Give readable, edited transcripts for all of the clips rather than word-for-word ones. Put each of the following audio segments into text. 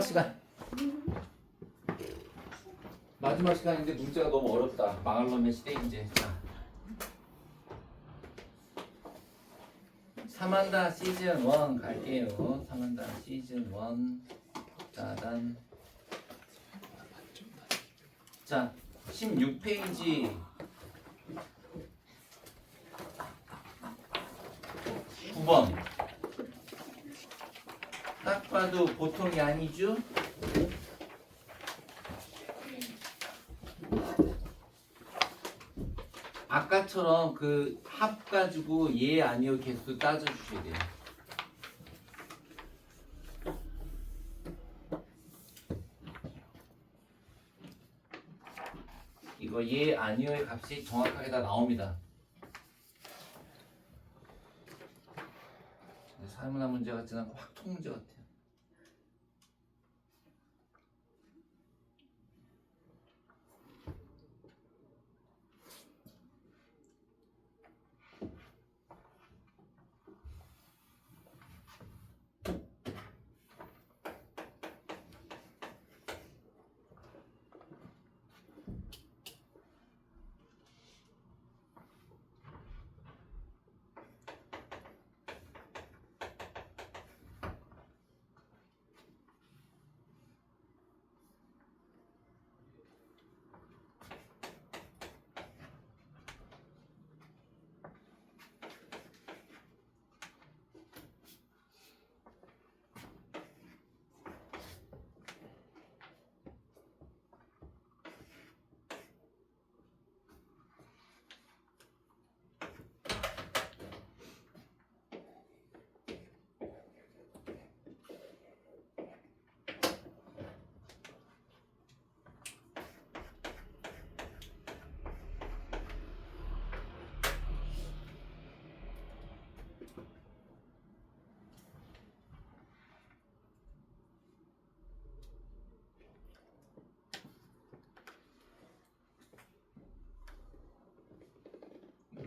시간. 마지막 시간인데 문제가 너무 어렵다. 망할 놈의 시대 이제. 자, 사만다 시즌 1 갈게요. 사만다 시즌 1 짜단. 자, 16페이지 9번. 딱 봐도 보통이 아니죠? 아까처럼 그 합 가지고 예 아니요 개수 따져주셔야 돼요. 이거 예 아니요의 값이 정확하게 다 나옵니다. 사문화 문제 같지는 않고 확통 문제 같아요.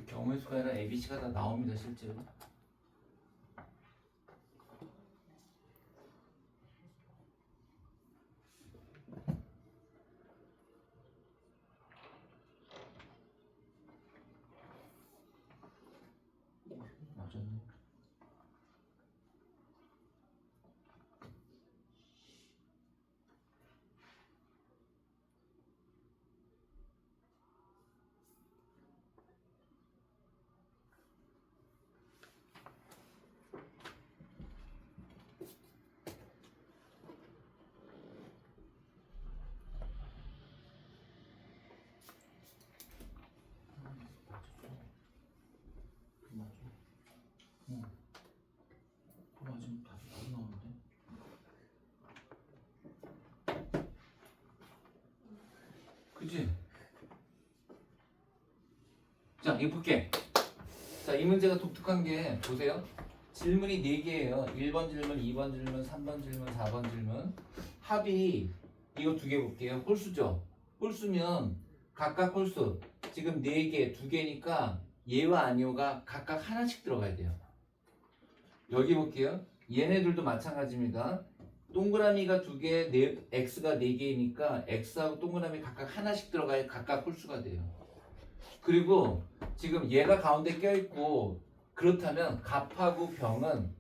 경우의 수가 아니라 ABC가 다 나옵니다 실제로. 맞았네. 지금 다시 안 나오는데? 그치? 자, 이거 볼게. 자, 이 문제가 독특한 게 보세요. 질문이 4개예요. 1번 질문, 2번 질문, 3번 질문, 4번 질문. 합이 이거 2개 볼게요. 홀수죠? 홀수면 각각 홀수. 지금 4개, 2개니까 예와 아니오가 각각 하나씩 들어가야 돼요. 여기 볼게요. 얘네들도 마찬가지입니다. 동그라미가 2개, x가 4개이니까 x하고 동그라미 각각 하나씩 들어가야 각각 홀수가 돼요. 그리고 지금 얘가 가운데 껴있고 그렇다면 값하고 병은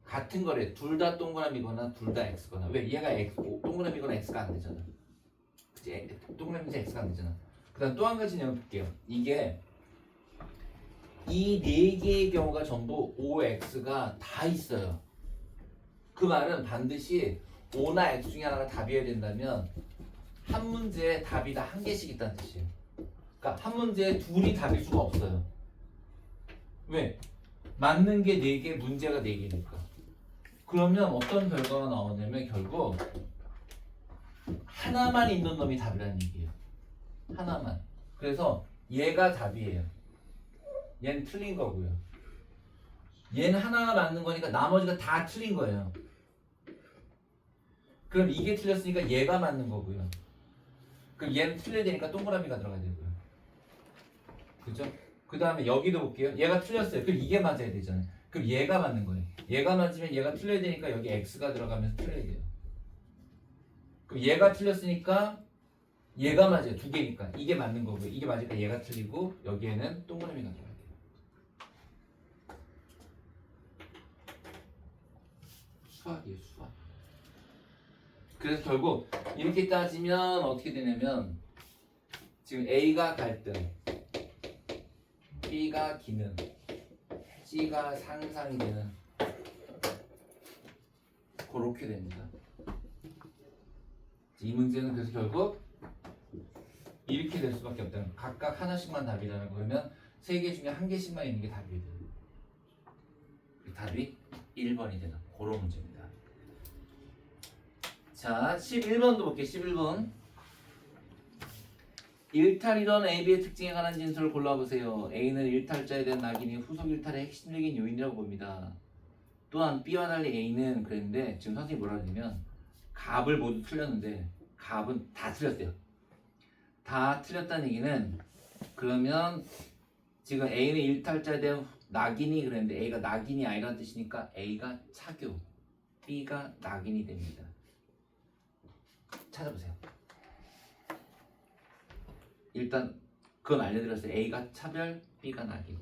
같은 거래. 둘 다 동그라미거나 둘 다 x거나. 왜? 얘가 x, 동그라미거나 x가 안 되잖아. 그치? 동그라미인지 x가 안 되잖아. 그 다음 또 한 가지 내볼게요. 이게 이 4개의 경우가 전부 5x가 다 있어요. 그 말은 반드시 5나 x 중에 하나가 답이어야 된다면 한 문제에 답이 다 한 개씩 있다는 뜻이에요. 그러니까 한 문제에 둘이 답일 수가 없어요. 왜? 맞는 게 4개, 문제가 4개니까. 그러면 어떤 결과가 나오냐면 결국 하나만 있는 놈이 답이라는 얘기예요. 하나만. 그래서 얘가 답이에요. 얘는 틀린 거고요. 얘는 하나가 맞는 거니까 나머지가 다 틀린 거예요. 그럼 이게 틀렸으니까 얘가 맞는 거고요. 그럼 얘는 틀려야 되니까 동그라미가 들어가야 되고요. 그죠? 그 다음에 여기도 볼게요. 얘가 틀렸어요. 그럼 이게 맞아야 되잖아요. 그럼 얘가 맞는 거예요. 얘가 맞으면 얘가 틀려야 되니까 여기 x가 들어가면서 틀려야 돼요. 그럼 얘가 틀렸으니까 얘가 맞아요. 두 개니까 이게 맞는 거고요. 이게 맞으니까 얘가 틀리고 여기에는 동그라미가 들어가요. 수학이에요, 수학. 그래서 결국 이렇게 따지면 어떻게 되냐면 지금 A가 갈등, B가 기능, C가 상상이 되는 그렇게 됩니다. 이 문제는 그래서 결국 이렇게 될 수밖에 없다는 각각 하나씩만 답이라는 거면 세 개 중에 한 개씩만 있는 게 답이 돼요. 답이 1번이 되는 그런 문제입니다. 자, 11번도 볼게요. 11번. 일탈이던 AB의 특징에 관한 진술을 골라보세요. A는 일탈자에 대한 낙인이 후속 일탈의 핵심적인 요인이라고 봅니다. 또한 B와 달리 A는 그랬는데 지금 선생님이 뭐라 그러냐면 값을 모두 틀렸는데 값은 다 틀렸대요. 다 틀렸다는 얘기는 그러면 지금 A는 일탈자에 대한 낙인이 그랬는데 A가 낙인이 아니라는 뜻이니까 A가 차교, B가 낙인이 됩니다. 찾아보세요. 일단 그건 알려드렸어요. A가 차별, B가 낙인.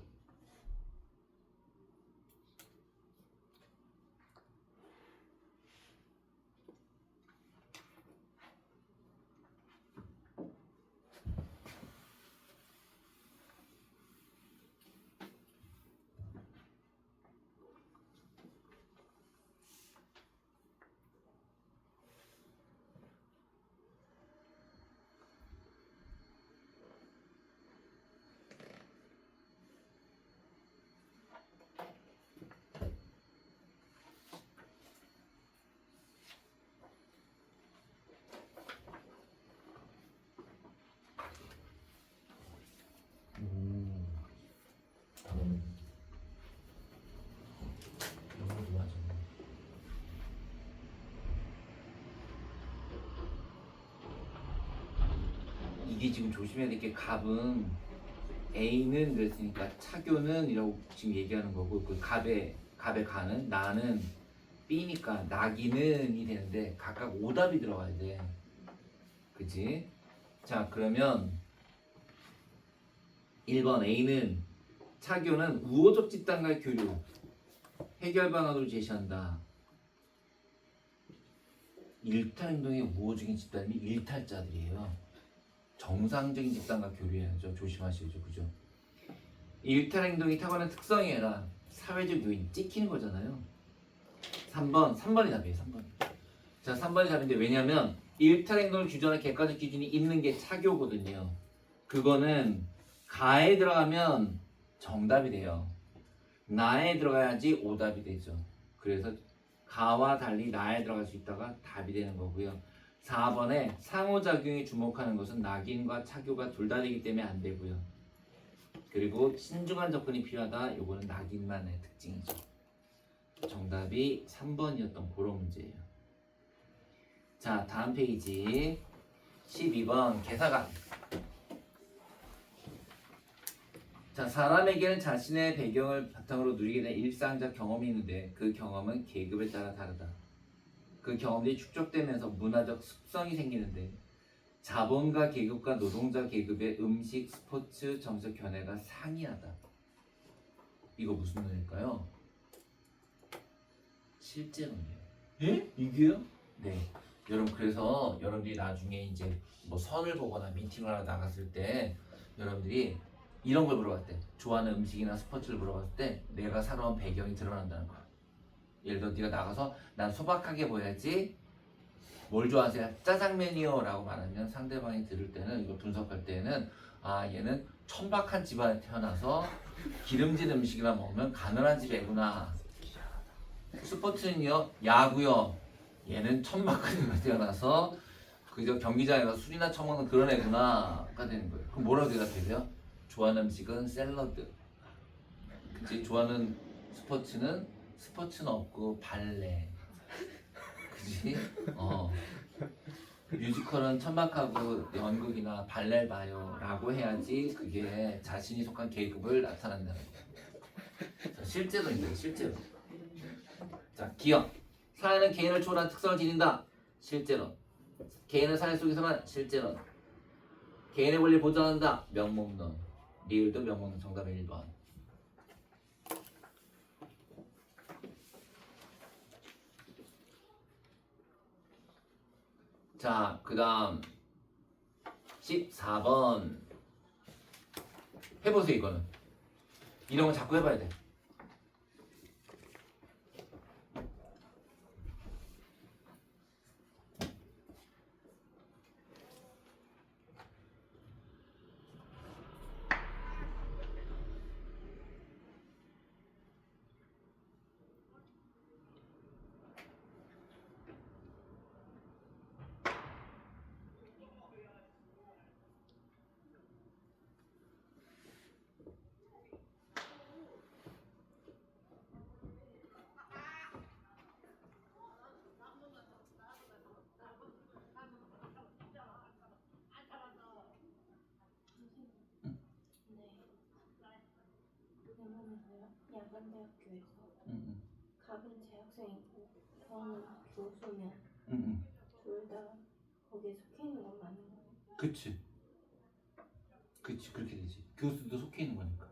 이게 지금 조심해야 될 게 값은 A는 그랬으니까 차교는 이라고 지금 얘기하는 거고 그 값의 가는 나는 B니까 낙이는이 되는데 각각 오답이 들어가야 돼. 그치? 자 그러면 1번 A는 차교는 우호적 집단과의 교류 해결 방안으로 제시한다. 일탈 행동의 우호적인 집단이 일탈자들이에요. 정상적인 집단과 교류해야죠. 조심하셔야죠. 그죠? 일탈 행동이 타고난 특성이 아니라 사회적 요인 찍히는 거잖아요. 3번이 답이에요. 3번. 자 3번이 답인데 왜냐면 일탈 행동을 규정하는 객관적 기준이 있는 게 차교거든요. 그거는 가에 들어가면 정답이 돼요. 나에 들어가야지 오답이 되죠. 그래서 가와 달리 나에 들어갈 수 있다가 답이 되는 거고요. 4번에 상호작용에 주목하는 것은 낙인과 차교가 둘 다 되기 때문에 안 되고요. 그리고 신중한 접근이 필요하다. 요거는 낙인만의 특징이죠. 정답이 3번이었던 그런 문제예요. 자 다음 페이지 12번 개사각. 자 사람에게는 자신의 배경을 바탕으로 누리게 된 일상적 경험이 있는데 그 경험은 계급에 따라 다르다. 그 경험들이 축적되면서 문화적 습성이 생기는데 자본가 계급과 노동자 계급의 음식, 스포츠, 정책 견해가 상이하다. 이거 무슨 논일까요? 실제론이에요. 예? 이게요? 네. 여러분 그래서 여러분들이 나중에 이제 뭐 선을 보거나 미팅을 하러 나갔을 때 여러분들이 이런 걸 물어봤대. 좋아하는 음식이나 스포츠를 물어봤을 때 내가 살아온 배경이 드러난다는 거야. 예를 들어 네가 나가서 난 소박하게 보여야지 뭘 좋아하세요? 짜장면이요 라고 말하면 상대방이 들을 때는 이걸 분석할 때는 아 얘는 천박한 집안에 태어나서 기름진 음식이나 먹으면 가난한 집 애구나. 스포츠는요 야구요 얘는 천박한 집안에 태어나서 그저 경기장에 가서 술이나 처먹는 그런 애구나가 되는 거예요. 그럼 뭐라고 대답해야 돼요? 좋아하는 음식은 샐러드. 그치? 좋아하는 스포츠는 없고 발레. 그치? 뮤지컬은 천박하고 연극이나 발레를 봐요 라고 해야지 그게 자신이 속한 계급을 나타낸다는 거예요. 자, 실제로인데 실제로. 자 기억. 사회는 개인을 초월한 특성을 지닌다. 실제로. 개인의 사회 속에서만 실제론. 개인의 권리 보장한다. 명목론. 리을도 명목론 정답의 1번. 자, 그 다음 14번 해보세요. 이거는 이런 거 자꾸 해봐야 돼. 야간대학교에서 응, 갑은 재학생이고 형은 교수면 응. 둘 다 거기에 속해 있는 건 맞는 거예요? 그치. 그렇게 되지. 교수도 속해 있는 거니까.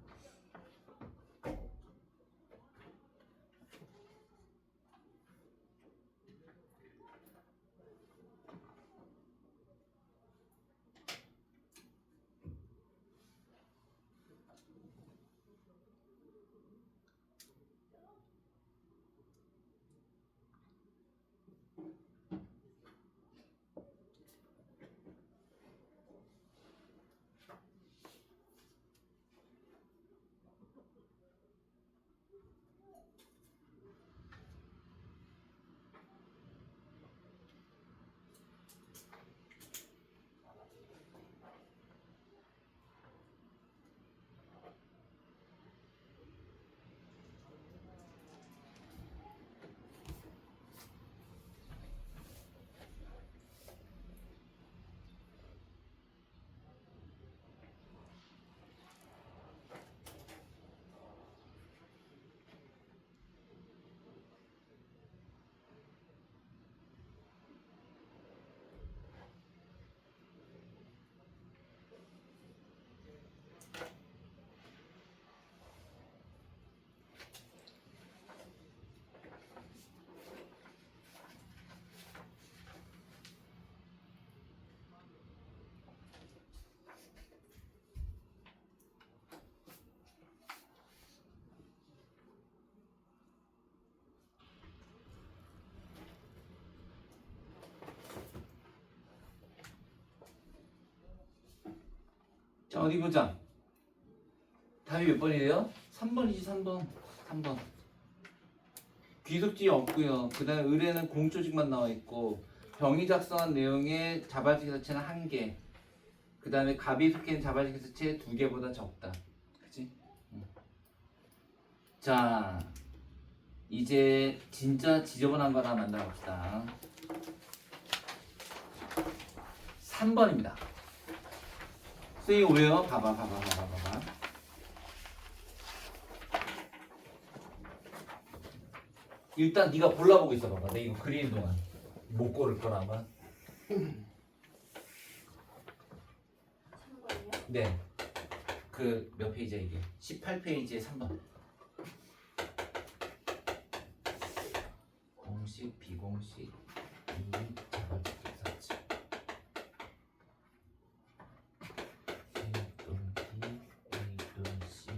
자, 어디 보자. 답이 몇 번이에요? 3번이지. 3번. 귀속지 없고요. 그 다음에 의뢰는 공조직만 나와 있고 병이 작성한 내용의 자발적 자체는 1개. 그 다음에 갑이 속해 있는 자발적 자체 2개보다 적다. 그치? 자, 이제 진짜 지저분한 거 하나 만들어 봅시다. 3번입니다. 선생님 왜요? 봐봐. 일단 네가 골라보고 있어 봐봐. 내가 이거 그리는 동안 못 고를 거라 아마. 3번이요? 네. 그 몇 페이지야 이게? 18페이지에 3번. 공식, 비공식, 이 자발적 사치. A 또는 B, A 또는 C.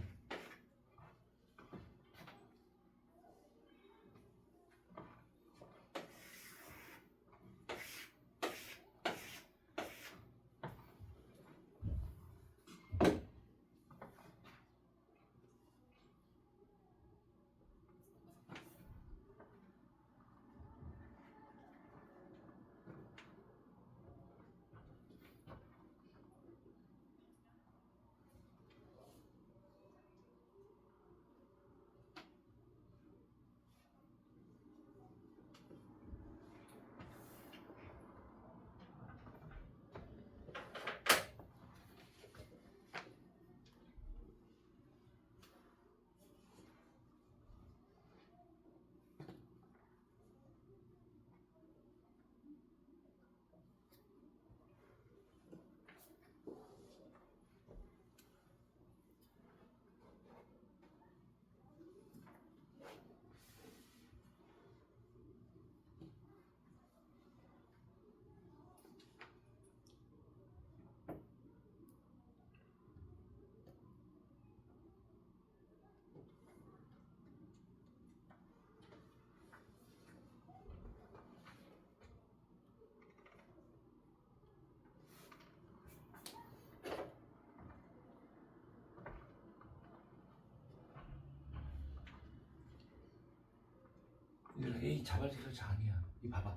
이 자발적 결사체 아니야. 이 봐봐.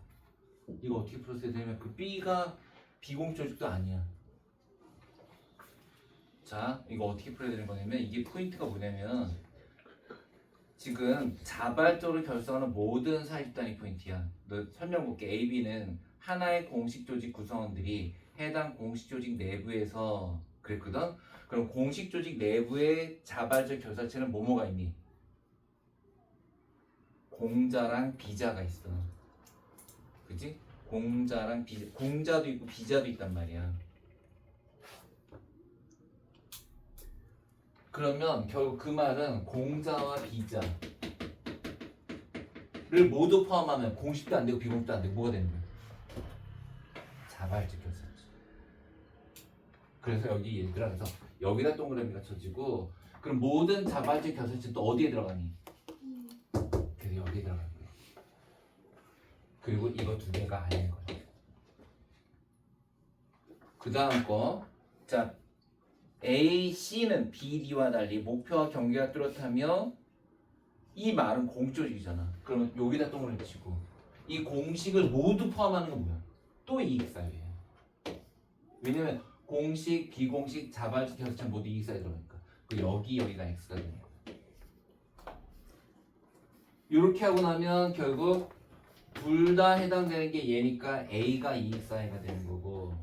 이거 어떻게 풀었어야 되냐면 그 B가 비공조직도 아니야. 자, 이거 어떻게 풀어야 되는 거냐면 이게 포인트가 뭐냐면 지금 자발적으로 결성하는 모든 사회집단이 포인트야. 너 설명 볼게. A, B는 하나의 공식 조직 구성원들이 해당 공식 조직 내부에서 그랬거든? 그럼 공식 조직 내부에 자발적 결사체는 뭐뭐가 있니? 공자랑 비자가 있어. 그치? 공자랑 비자, 공자도 있고 비자도 있단 말이야. 그러면 결국 그 말은 공자와 비자를 모두 포함하면 공식도 안 되고 비공식도 안 되고 뭐가 되는 거야? 자발적 결사체. 그래서 여기 얘들아 그래서 여기다 동그라미가 쳐지고 그럼 모든 자발적 결사체는 또 어디에 들어가니? 그래서 여기에 들어가는 거야. 그리고 이거 두 개가 아닌 거야. 그 다음 거. 자, A, C는 B, D와 달리 목표와 경계가 뚜렷하며 이 말은 공조직이잖아. 그러면 여기다 동그라미 치고 이 공식을 모두 포함하는 건 뭐야? 또 이익사회야. 왜냐면 공식, 비공식, 자발적 결사체 모두 이익사회 들어가니까. 그 여기가 X가 되는 거야. 이렇게 하고 나면 결국 둘 다 해당되는 게 얘니까 A가 이익사회가 되는 거고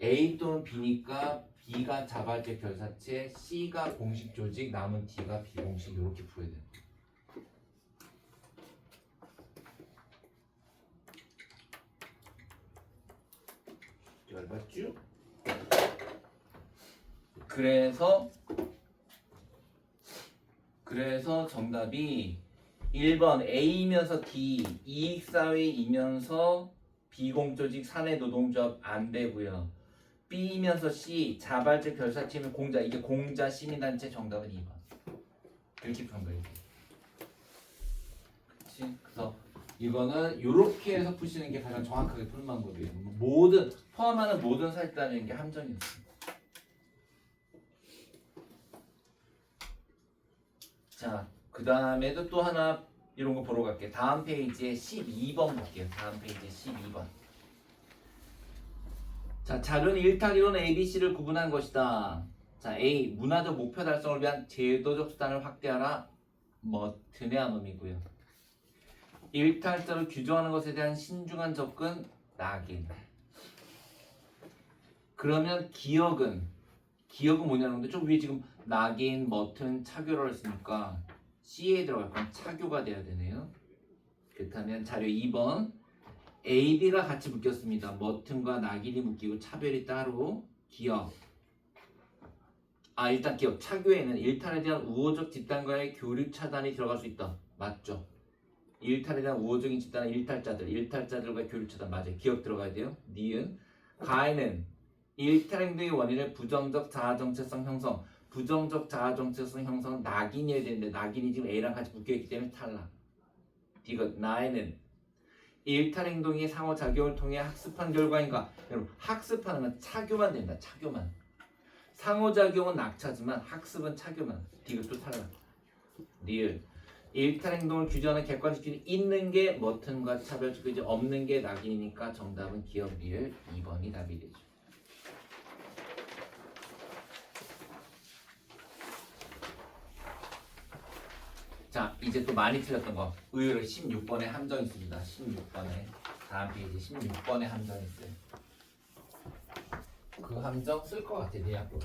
A 또는 B니까 B가 자발적 결사체, C가 공식 조직, 남은 D가 비공식 이렇게 풀어야 돼요. 열받죠? 그래서 정답이 1번 A이면서 D 이익사회이면서 비공조직 사내노동조합 안 되고요. B이면서 C 자발적 결사체면 공자 이게 공자 시민단체 정답은 2번. 이렇게 푸는 거예요. 그렇지? 그래서 이거는 이렇게 해서 푸시는 게 가장 정확하게 푸는 방법이에요. 모든 포함하는 모든 사실다는 게 함정이었어요. 자, 그 다음에도 또 하나 이런 거 보러 갈게요. 다음 페이지에 12번 볼게요. 다음 페이지에 12번. 자, 자료는 일탈이론 ABC를 구분한 것이다. 자, A. 문화적 목표 달성을 위한 제도적 수단을 확대하라. 머튼의 암음이고요. 일탈자를 규정하는 것에 대한 신중한 접근. 낙인. 그러면 기억은 뭐냐는 건데 좀 위에 지금 낙인, 머튼, 차교를 했으니까 C에 들어갈 건 차교가 돼야 되네요. 그렇다면 자료 2번 A, B가 같이 묶였습니다. 머튼과 낙인이 묶이고 차별이 따로. 기억. 일단 기억. 차교에는 일탈에 대한 우호적 집단과의 교류 차단이 들어갈 수 있다. 맞죠? 일탈에 대한 우호적인 집단은 일탈자들과 교류 차단 맞아요. 기억 들어가야 돼요. 니은. 가에는 일탈 행동의 원인을 부정적 자아 정체성 형성. 부정적 자아 정체성 형성은 낙인이어야 되는데 낙인이 지금 A랑 같이 묶여있기 때문에 탈락. 디귿. 나에는 일탈 행동이 상호작용을 통해 학습한 결과인가? 여러분 학습하는 건 차교만 된다. 차교만. 상호작용은 낙차지만 학습은 차교만. 디귿도 탈락. 리을. 일탈 행동을 규정하는 객관적 기준이 있는 게 머튼과 차별적 기준이 없는 게 낙인이니까 정답은 기억 리을 2번이 답이 되죠. 자, 이제 또 많이 틀렸던 거. 의외로 16번에 함정이 있습니다. 16번에. 다음 페이지 16번에 함정이 있어요. 그 함정 쓸 것 같아, 내 학교.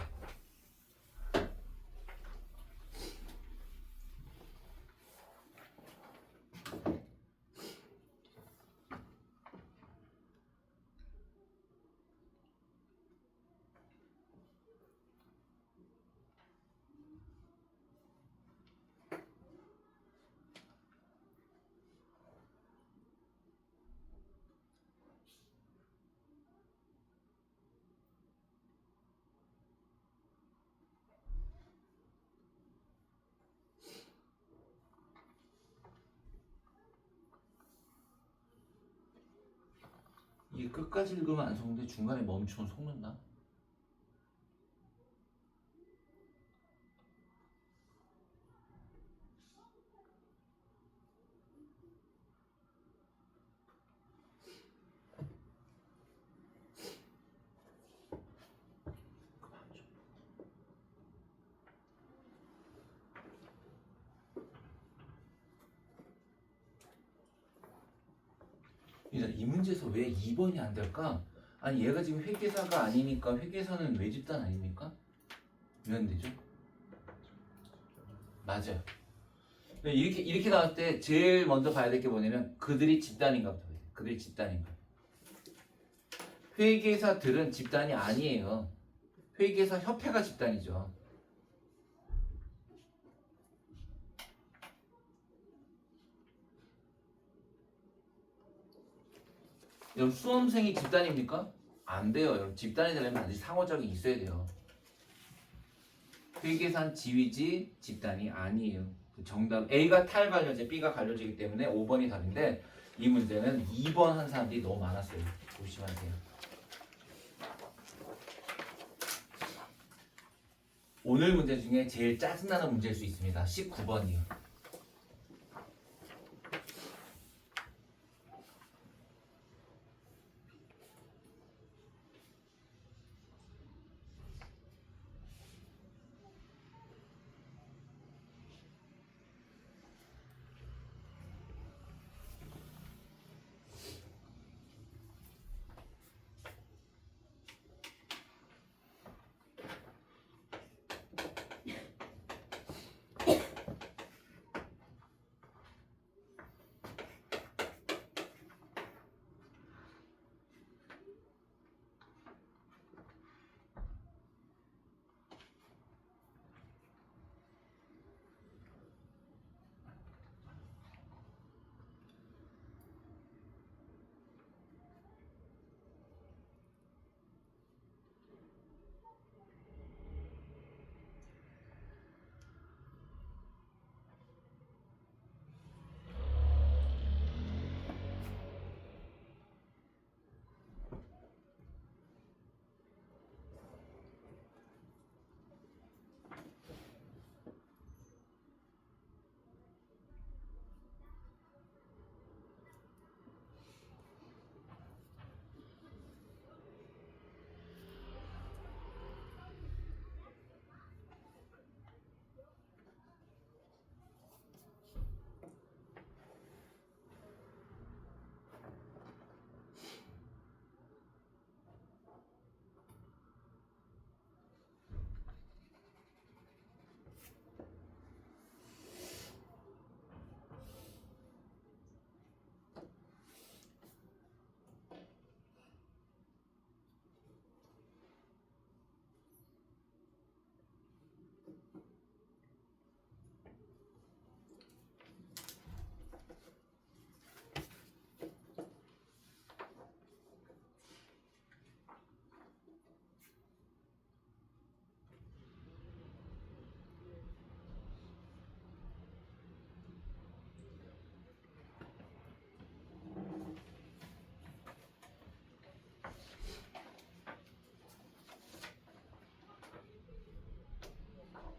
이게 끝까지 읽으면 안 속는데 중간에 멈추면 속는다. 이 문제에서 왜 2번이 안 될까? 아니 얘가 지금 회계사가 아니니까 회계사는 왜 집단 아닙니까? 왜 안 되죠? 맞아요. 이렇게 나왔을 때 제일 먼저 봐야 될 게 뭐냐면 그들이 집단인가 보다. 그들이 집단인가. 회계사들은 집단이 아니에요. 회계사 협회가 집단이죠. 여러분 수험생이 집단입니까? 안 돼요. 여러분 집단이 되려면 반드시 상호작용이 있어야 돼요. 회계산 지위지 집단이 아니에요. 정답 A가 탈관료제, B가 관료제이기 때문에 5번이 답인데 이 문제는 2번 한 사람들이 너무 많았어요. 조심하세요. 오늘 문제 중에 제일 짜증나는 문제일 수 있습니다. 19번이요.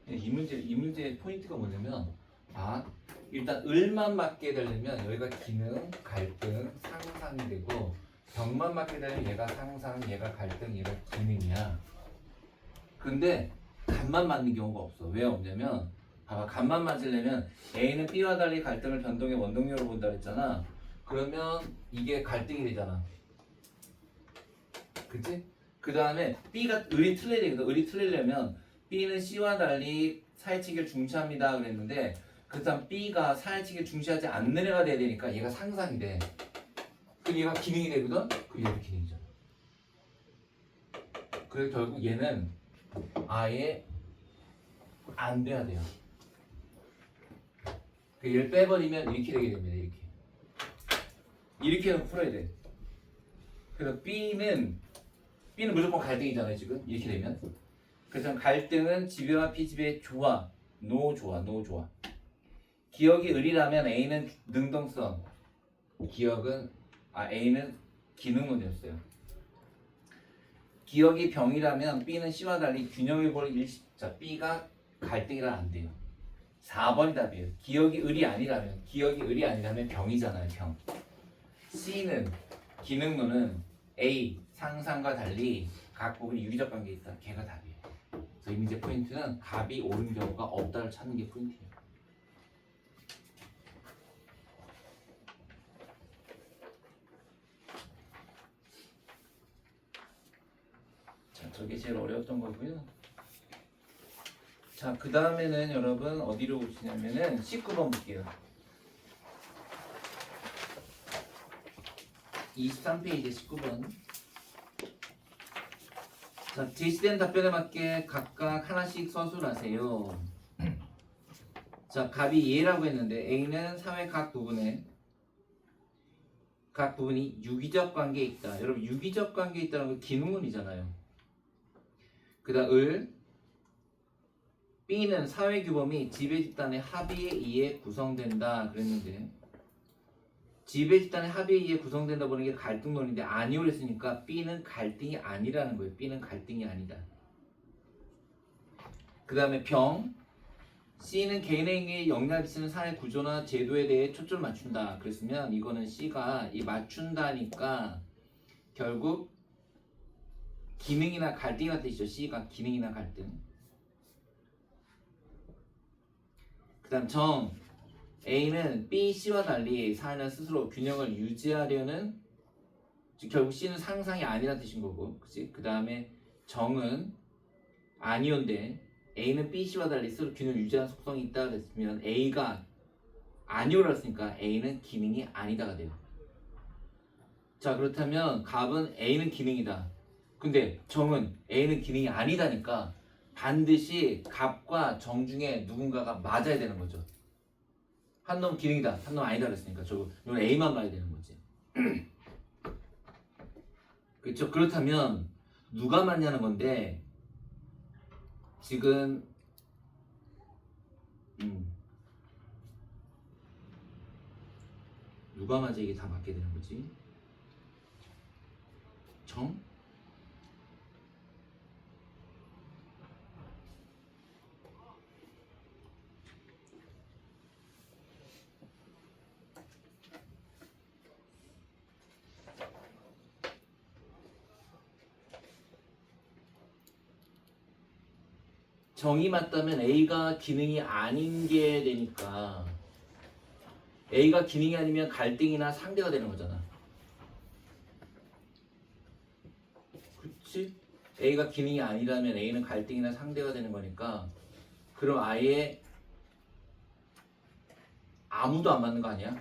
이 문제의 포인트가 뭐냐면 일단 을만 맞게 되려면 여기가 기능, 갈등, 상상이 되고 병만 맞게 되면 얘가 상상, 얘가 갈등, 얘가 기능이야. 근데 간만 맞는 경우가 없어. 왜 없냐면 봐봐, 간만 맞으려면 A는 B와 달리 갈등을 변동의 원동력으로 본다 그랬잖아. 그러면 이게 갈등이 되잖아. 그치? 그 다음에 B가 을이 틀려야 되거든. 을이 틀리려면 B는 C와 달리 사회치기를 중시합니다 그랬는데 그 다음 B가 사회치기를 중시하지 않는 애가 돼야 되니까 얘가 상상이 돼. 그럼 얘가 기능이 되거든? 그럼 얘도 기능이잖아. 그래서 결국 얘는 아예 안 돼야 돼요. 얘를 빼버리면 이렇게 되게 됩니다. 이렇게 해서 풀어야 돼. 그래서 B는 무조건 갈등이잖아요 지금 이렇게 되면. 그래서 갈등은 지배와 피지배의 조화, 노조화. 기억이 을이라면 A는 능동성, A는 기능론이었어요. 기억이 병이라면 B는 C와 달리 균형을 보는 일시자 B가 갈등이라 안 돼요. 4번이 답이에요. 기억이 을이 아니라면 병이잖아요. 병. C는 기능론은 A 상상과 달리 각 부분이 유기적 관계에 있다. 걔가 답이에요. 그래서 이 문제 포인트는 답이 옳은 경우가 없다를 찾는 게 포인트예요. 저게 제일 어려웠던 거고요. 자, 그 다음에는 여러분 어디로 오시냐면은 19번 볼게요. 23페이지 19번. 자, 제시된 답변에 맞게 각각 하나씩 서술하세요. 자, 값이 얘라고 했는데 A는 사회 각 부분이 유기적 관계에 있다. 여러분 유기적 관계에 있다는 건 기능문이잖아요. 그 다음 B는 사회 규범이 지배 집단의 합의에 의해 구성된다 그랬는데 지배 집단의 합의에 의해 구성된다 보는 게 갈등론인데 아니오 그랬으니까 B는 갈등이 아니라는 거예요. B는 갈등이 아니다. 그 다음에 병 C는 개인에게 영향을 미치는 사회 구조나 제도에 대해 초점을 맞춘다. 그랬으면 이거는 C가 이 맞춘다니까 결국 기능이나 갈등이라는 뜻이죠. C가 기능이나 갈등. 그 다음 정 A는 B, C와 달리 사회는 스스로 균형을 유지하려는 즉 결국 C는 상상이 아니라는 뜻인 거고 그치? 그 다음에 정은 아니온데 A는 B, C와 달리 스스로 균형을 유지하는 속성이 있다 그랬으면 A가 아니오라 했으니까 A는 기능이 아니다가 돼요. 자 그렇다면 값은 A는 기능이다. 근데 정은 A는 기능이 아니다니까 반드시 값과 정 중에 누군가가 맞아야 되는 거죠. 한 놈 기능이다, 한 놈 아니다 그랬으니까 이건 A만 봐야 되는 거지. 그렇죠? 그렇다면 누가 맞냐는 건데 지금 누가 맞아 이게 다 맞게 되는 거지? 정? 정이 맞다면 A가 기능이 아닌 게 되니까 A가 기능이 아니면 갈등이나 상대가 되는 거잖아. 그렇지? A가 기능이 아니라면 A는 갈등이나 상대가 되는 거니까 그럼 아예 아무도 안 맞는 거 아니야?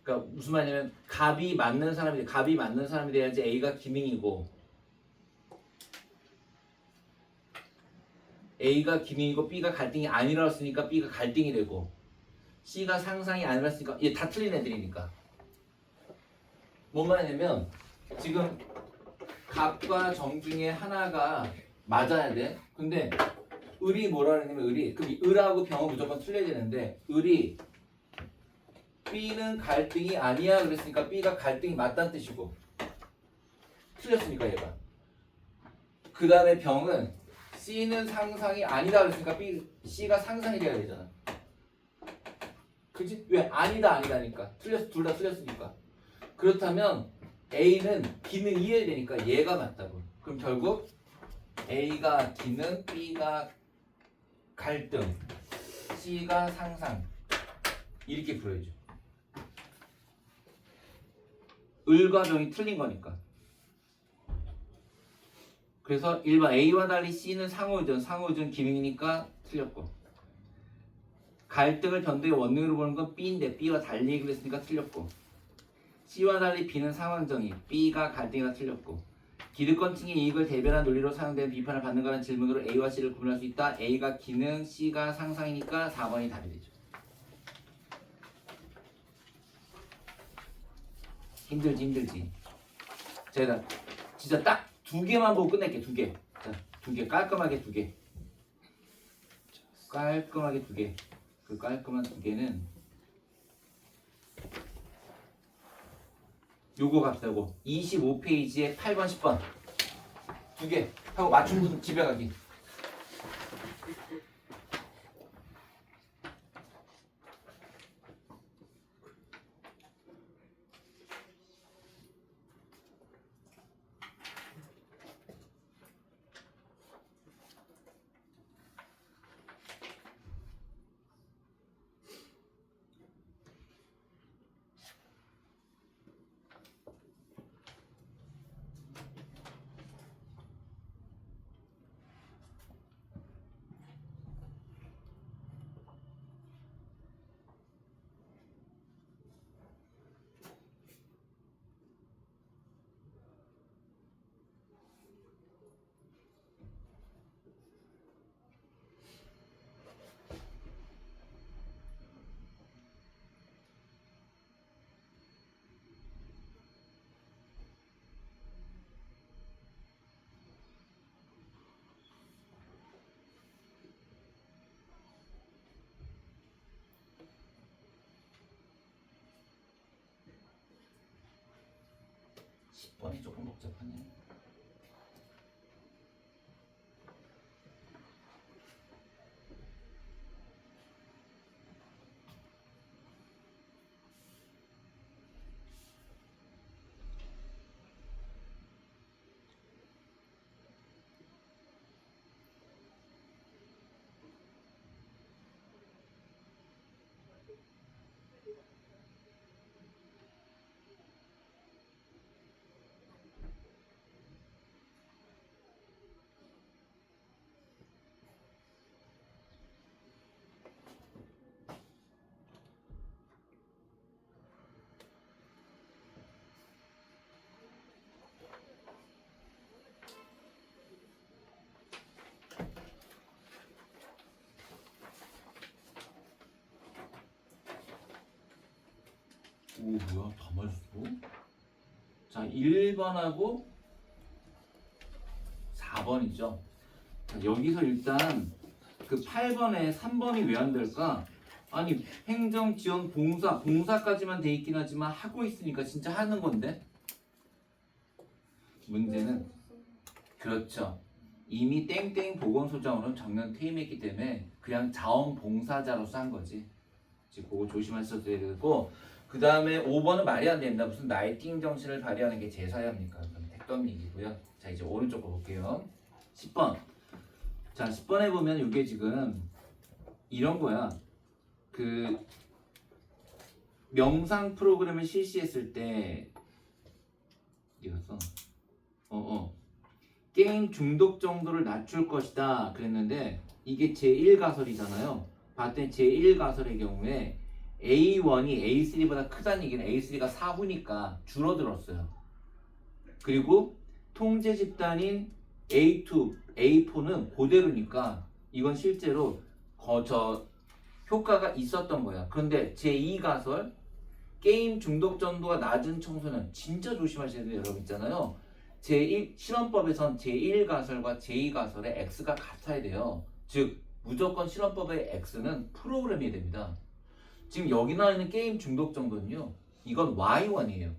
그러니까 무슨 말이냐면 값이 맞는 사람이 돼야지 A가 기능이고 A가 기능이고 B가 갈등이 아니라고 했으니까 B가 갈등이 되고 C가 상상이 아니라 했으니까 얘 다 틀린 애들이니까 뭔 말이냐면 지금 값과 정 중에 하나가 맞아야 돼. 근데 을이 뭐라 그러냐면 그럼 을하고 병은 무조건 틀려야 되는데 을이 B는 갈등이 아니야 그랬으니까 B가 갈등이 맞다는 뜻이고 틀렸으니까 얘가 그 다음에 병은 C는 상상이 아니다 그랬으니까 C가 상상이 돼야 되잖아. 그치? 왜? 아니다니까 틀렸어. 둘 다 틀렸으니까. 그렇다면 A는 기능이어야 되니까 얘가 맞다고. 그럼 결국 A가 기능, B가 갈등, C가 상상 이렇게 풀어야죠. 을과 병이 틀린 거니까. 그래서 일반 A와 달리 C는 상호의존 기능이니까 틀렸고 갈등을 변동의 원흉으로 보는 건 B인데 B와 달리 그랬으니까 틀렸고 C와 달리 B는 상황정의 B가 갈등이라 틀렸고 기득권층의 이익을 대변한 논리로 사용된 비판을 받는 거라는 질문으로 A와 C를 구분할 수 있다. A가 기능, C가 상상이니까 4번이 답이 되죠. 힘들지. 제가 진짜 딱 2개만 보고 끝낼게. 2개. 자, 2개 깔끔하게 2개. 깔끔하게 2개. 그 깔끔한 2개는 요거 갑시다. 요거 25페이지에 8번 10번 2개 하고 맞춘 분 집에 가기. 복잡하네. 오 뭐야 다 맞았어? 자 1번하고 4번이죠. 여기서 일단 그 8번에 3번이 왜 안 될까? 아니 행정 지원 봉사까지만 돼 있긴 하지만 하고 있으니까 진짜 하는 건데 문제는 그렇죠. 이미 땡땡 보건소장으로는 정년 퇴임했기 때문에 그냥 자원봉사자로서 한 거지. 지금 그거 조심하셔야 되고 그 다음에 5번은 말이 안 된다. 무슨 나이팅 정신을 발휘하는 게 제사야입니까? 그건 택도 얘기고요. 자 이제 오른쪽 거 볼게요. 10번. 자 10번에 보면 이게 지금 이런 거야. 그 명상 프로그램을 실시했을 때 이거서 게임 중독 정도를 낮출 것이다 그랬는데 이게 제1가설이잖아요. 봤더니 제1가설의 경우에 A1이 A3보다 크다는 얘기는 A3가 4후니까 줄어들었어요. 그리고 통제 집단인 A2, A4는 그대로니까 이건 실제로 효과가 있었던 거야. 그런데 제2가설 게임 중독 정도가 낮은 청소년 진짜 조심하셔야 돼요. 여러분 있잖아요. 제1 실험법에선 제1가설과 제2가설의 X가 같아야 돼요. 즉 무조건 실험법의 X는 프로그램이 됩니다. 지금 여기 나와 있는 게임 중독 정도는요. 이건 Y1이에요.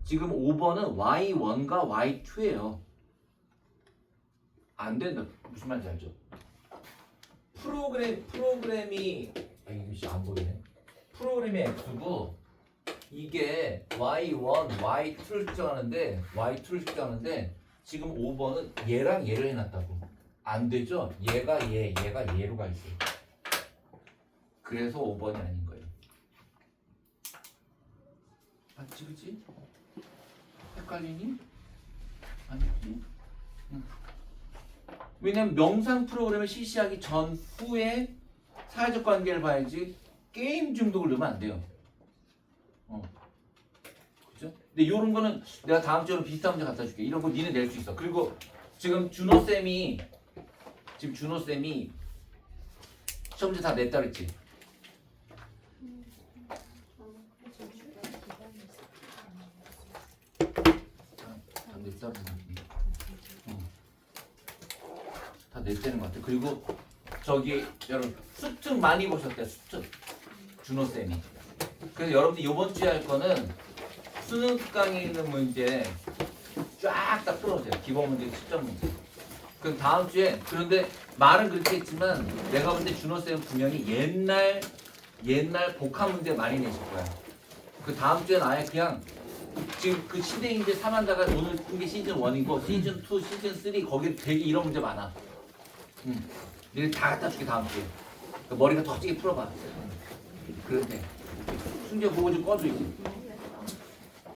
지금 5번은 Y1과 Y2예요. 안 된다. 무슨 말인지 알죠? 프로그램이 이거 안 보이네. 프로그램이 X고 이게 Y1, Y2를 측정하는데 지금 5번은 얘랑 얘를 해놨다고. 안 되죠? 얘가 얘로 가 있어요. 그래서 5번이 아닌 거예요. 맞지, 그치? 헷갈리니? 아니지? 응. 왜냐면 명상 프로그램을 실시하기 전후에 사회적 관계를 봐야지 게임 중독을 넣으면 안 돼요. 그죠? 근데 요런 거는 내가 다음 주에 비슷한 문제 갖다 줄게. 이런 거 니네 낼 수 있어. 그리고 지금 준호쌤이 시험 문제 다 냈다 그랬지? 다 냈다 그랬는데. 다 냈다는 것 같아. 그리고 저기 여러분 수특 많이 보셨대요. 수특 준호쌤이. 그래서 여러분들 이번 주에 할 거는 수능 강의에 있는 문제 쫙 다 풀어주세요. 기본 문제, 시점 문제. 그럼 다음 주에 그런데 말은 그렇게 했지만 내가 볼 때 준호쌤은 분명히 옛날 복합 문제 많이 내실 거야. 그 다음 주에는 아예 그냥 지금 그 시대인재 3환자가 오늘 푼 게 시즌 1이고 시즌 2, 시즌 3 거기 되게 이런 문제 많아. 내가 다 갖다 줄게 다음 주에. 머리가 더 찌게 풀어봐. 그런데 순재 보고 좀 꺼줘 이제.